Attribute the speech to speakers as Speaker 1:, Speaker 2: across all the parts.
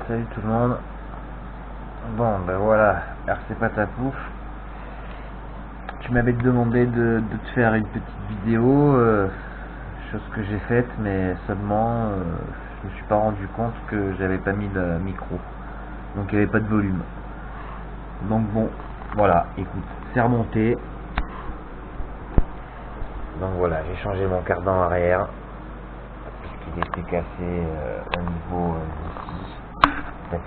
Speaker 1: Salut tout le monde. Bon ben voilà, RC Patapouf. Tu m'avais demandé de te faire une petite vidéo, chose que j'ai faite, mais seulement je me suis pas rendu compte que j'avais pas mis le micro, donc il n'y avait pas de volume. Donc bon, voilà, écoute, c'est remonté. Donc voilà, j'ai changé mon cardan arrière puisqu'il était cassé au niveau ici. La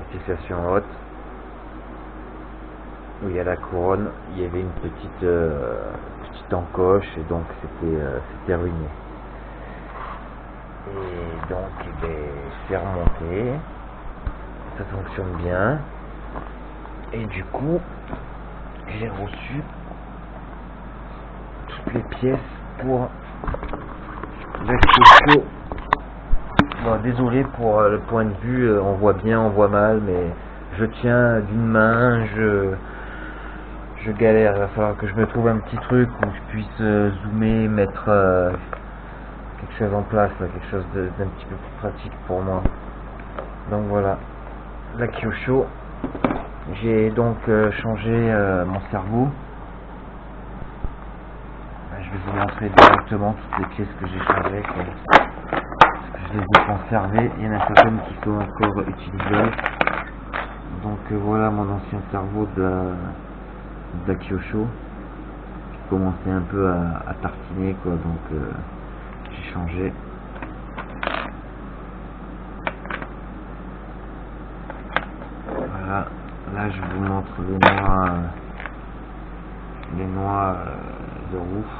Speaker 1: fixation haute où il y a la couronne, il y avait une petite encoche et donc c'était ruiné. Et donc c'est remonté, ça fonctionne bien et du coup j'ai reçu toutes les pièces pour la Kyosho. Bon, désolé pour le point de vue, on voit bien, on voit mal, mais je tiens d'une main, je galère, il va falloir que je me trouve un petit truc où je puisse zoomer, mettre quelque chose en place, là, quelque chose d'un petit peu plus pratique pour moi. Donc voilà, la Kyosho. J'ai donc changé mon cerveau. Je vais vous montrer directement toutes les pièces que j'ai changées, quoi. Je les ai conservées, il y en a certaines qui sont encore utilisables. Donc voilà mon ancien cerveau de la Kyosho qui commençait un peu à tartiner, quoi, donc j'ai changé. Voilà, là je vous montre les noix de roue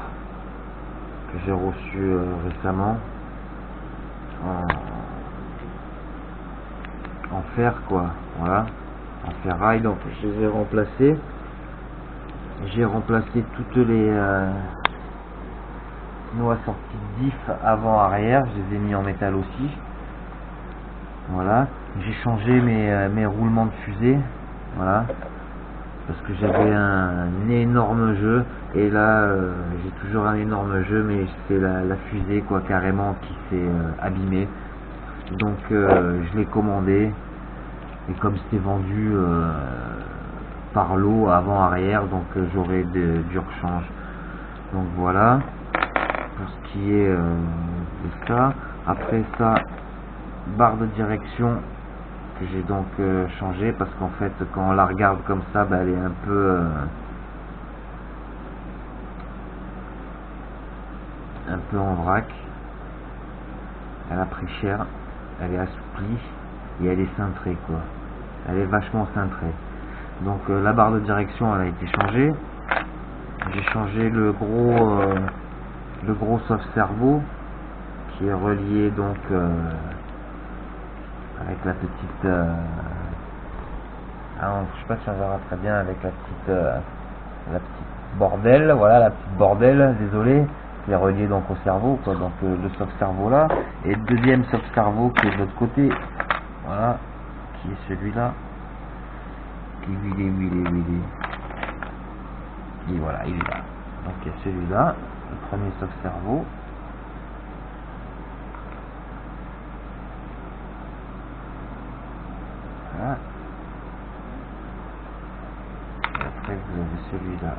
Speaker 1: que j'ai reçues récemment en fer, quoi, voilà, en ferraille. Donc je les ai remplacées. J'ai remplacé toutes les noix sorties de diff avant arrière, je les ai mis en métal aussi. Voilà, j'ai changé mes roulements de fusée, voilà, parce que j'avais un énorme jeu et là j'ai toujours un énorme jeu, mais c'est la fusée, quoi, carrément, qui s'est abîmée. Donc je l'ai commandé et comme c'était vendu par lot avant arrière, donc j'aurai du rechange. Donc voilà pour ce qui est de ça. Après ça, barre de direction que j'ai donc changé parce qu'en fait quand on la regarde comme ça, bah, elle est un peu en vrac. Elle a pris cher, elle est assouplie et elle est cintrée, quoi. Elle est vachement cintrée. Donc la barre de direction, elle a été changée. J'ai changé le gros soft cerveau qui est relié donc avec la petite je sais pas si on verra très bien, avec la petite bordelle, voilà, la petite bordelle, désolé, qui est reliée donc au cerveau, quoi. Donc le soft cerveau là, et le deuxième soft cerveau qui est de l'autre côté, voilà, qui est celui-là, qui il est, et voilà, il est là. Donc il y a celui-là, le premier soft cerveau. Voilà. Et après vous avez celui-là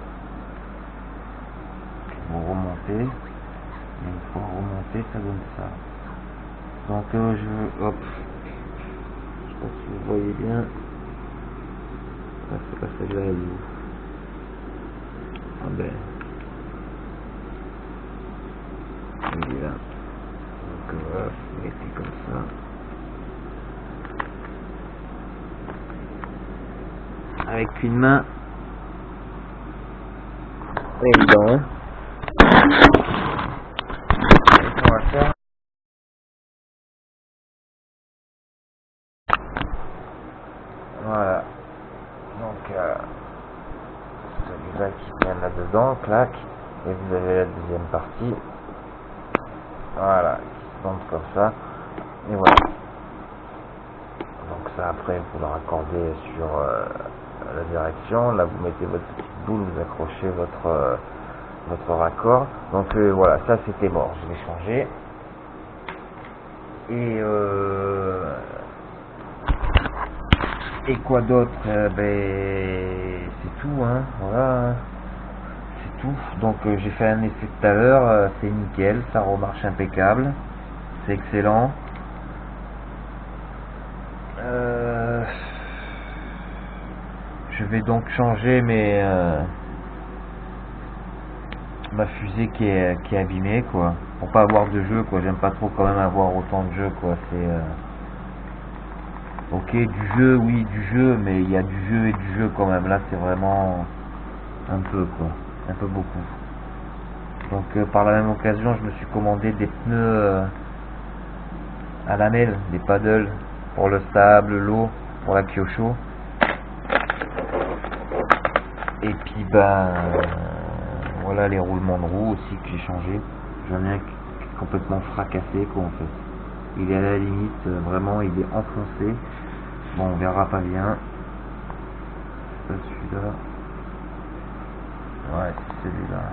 Speaker 1: que vous remontez. Et une fois remonté, ça donne ça. Donc hop, je sais pas si vous voyez bien. Là, c'est pas celle-là, elle est où? Ah ben, il est là. Donc voilà, vous mettez comme ça. Avec une main. Évident, hein. On va faire. Voilà. Donc celui-là qui vient là-dedans, clac. Et vous avez la deuxième partie. Voilà, qui se monte comme ça. Et voilà. Donc ça, après vous la raccordez sur la direction. Là vous mettez votre petite boule, vous accrochez votre raccord. Donc voilà, ça c'était mort, je l'ai changé. Et quoi d'autre? C'est tout, hein, voilà, c'est tout. Donc j'ai fait un essai tout à l'heure, c'est nickel, ça remarche impeccable, c'est excellent. Je vais donc changer ma fusée qui est abîmée, quoi, pour pas avoir de jeu, quoi. J'aime pas trop quand même avoir autant de jeu, quoi. C'est ok, du jeu, oui, du jeu, mais il y a du jeu et du jeu quand même. Là, c'est vraiment un peu, quoi, un peu beaucoup. Donc par la même occasion, je me suis commandé des pneus à lamelles, des paddles pour le sable, l'eau, pour la Kyosho. Et puis voilà les roulements de roues aussi que j'ai changé. J'en ai un qui est complètement fracassé, quoi, en fait. Il est à la limite, vraiment, il est enfoncé. Bon, on verra pas bien. C'est pas celui-là. Ouais, c'est celui-là.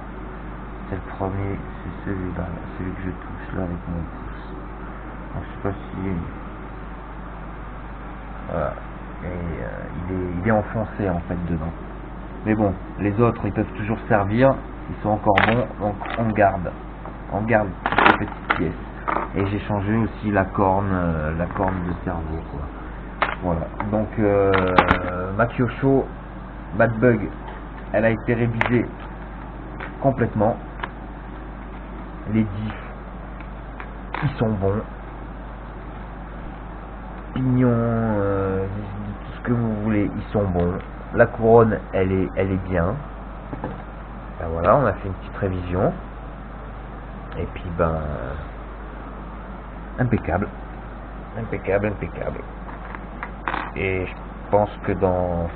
Speaker 1: C'est le premier, c'est celui-là, celui que je touche là avec mon pouce. Donc, je sais pas si... Voilà. Et il est enfoncé en fait dedans. Mais bon, les autres ils peuvent toujours servir, ils sont encore bons, donc on garde ces petites pièces. Et j'ai changé aussi la corne de cerveau, quoi. Voilà. Donc ma Kyosho Bad Bug, elle a été révisée complètement. Les diffs, ils sont bons. Pignons, tout ce que vous voulez, ils sont bons. La couronne, elle est bien. Ben voilà, on a fait une petite révision. Et puis impeccable. Impeccable. Et je pense que dans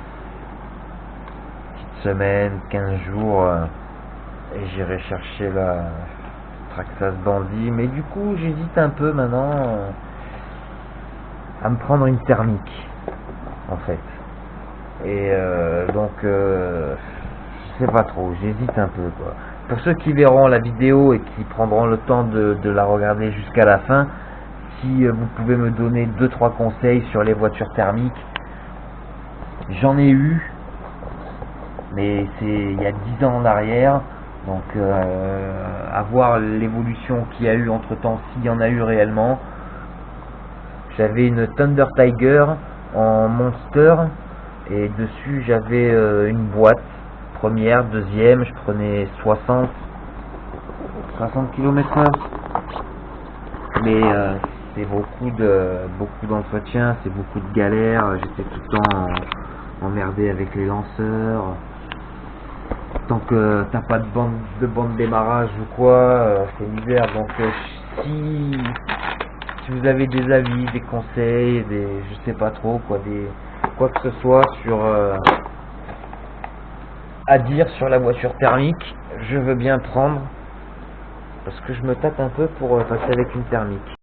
Speaker 1: une petite semaine, 15 jours, j'irai chercher la Traxxas Bandit. Mais du coup, j'hésite un peu maintenant à me prendre une thermique, en fait. Et donc je sais pas trop, j'hésite un peu, quoi. Pour ceux qui verront la vidéo et qui prendront le temps de la regarder jusqu'à la fin, si vous pouvez me donner 2-3 conseils sur les voitures thermiques. J'en ai eu, mais c'est il y a 10 ans en arrière, donc à voir l'évolution qu'il y a eu entre temps, s'il y en a eu réellement. J'avais une Thunder Tiger en Monster. Et dessus j'avais une boîte, première, deuxième, je prenais 60 km/h. Mais c'est beaucoup d'entretien, c'est beaucoup de galères, j'étais tout le temps emmerdé avec les lanceurs. Tant que t'as pas de bande démarrage ou quoi, c'est l'hiver, donc si vous avez des avis, des conseils, je sais pas trop quoi, quoi que ce soit à dire sur la voiture thermique, je veux bien prendre, parce que je me tâte un peu pour passer avec une thermique.